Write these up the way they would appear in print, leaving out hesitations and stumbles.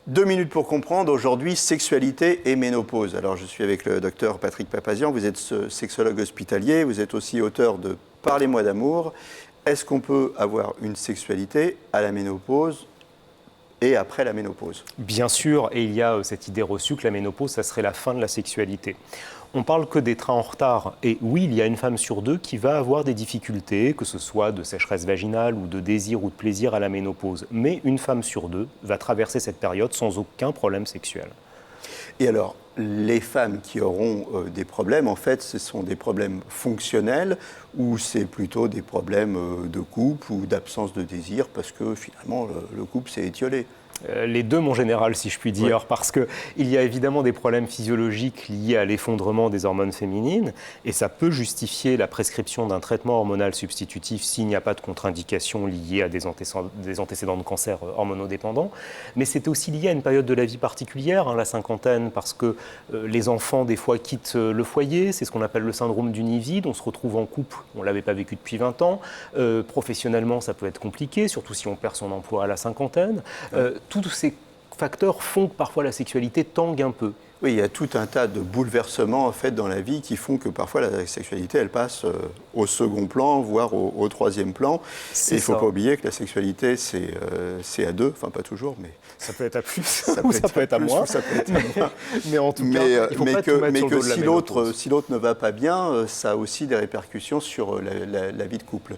2 minutes pour comprendre, aujourd'hui, sexualité et ménopause. Alors, je suis avec le docteur Patrick Papazian, vous êtes sexologue hospitalier, vous êtes aussi auteur de Parlez-moi d'amour. Est-ce qu'on peut avoir une sexualité à la ménopause et après la ménopause? Bien sûr, et il y a cette idée reçue que la ménopause, ça serait la fin de la sexualité. On parle que des trains en retard, et oui, il y a une femme sur deux qui va avoir des difficultés, que ce soit de sécheresse vaginale ou de désir ou de plaisir à la ménopause. Mais une femme sur deux va traverser cette période sans aucun problème sexuel. Et alors, les femmes qui auront des problèmes, en fait, ce sont des problèmes fonctionnels ou c'est plutôt des problèmes de couple ou d'absence de désir parce que finalement, le couple s'est étiolé? Les deux, mon général, si je puis dire, Ouais. parce qu'il y a évidemment des problèmes physiologiques liés à l'effondrement des hormones féminines, et ça peut justifier la prescription d'un traitement hormonal substitutif s'il n'y a pas de contre-indication liée à des antécédents de cancer hormonodépendants. Mais c'est aussi lié à une période de la vie particulière, la cinquantaine, parce que les enfants, des fois, quittent le foyer, c'est ce qu'on appelle le syndrome du nid vide, on se retrouve en couple, on ne l'avait pas vécu depuis 20 ans, professionnellement, ça peut être compliqué, surtout si on perd son emploi à la cinquantaine. Tous ces facteurs font que parfois la sexualité tangue un peu. Oui, il y a tout un tas de bouleversements en fait dans la vie qui font que parfois la sexualité elle passe au second plan, voire au troisième plan. Et il ne faut pas oublier que la sexualité c'est à deux, enfin pas toujours, mais ça peut être à plus ou ça peut être à moins. Ça peut être à moins. Mais en tout cas, il faut pas tout mettre sur le dos de la ménopause. Si l'autre ne va pas bien, ça a aussi des répercussions sur la vie de couple.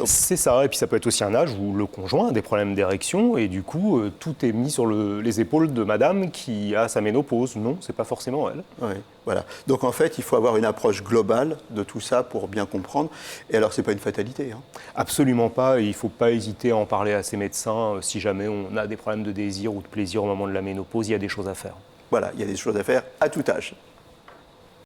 C'est ça, et puis ça peut être aussi un âge où le conjoint a des problèmes d'érection et du coup tout est mis sur les épaules de madame qui a sa ménopause. Non, c'est pas forcément elle. Oui, voilà. Donc en fait, il faut avoir une approche globale de tout ça pour bien comprendre. Et alors, c'est pas une fatalité. Absolument pas. Et il ne faut pas hésiter à en parler à ses médecins. Si jamais on a des problèmes de désir ou de plaisir au moment de la ménopause, il y a des choses à faire. Voilà, il y a des choses à faire à tout âge.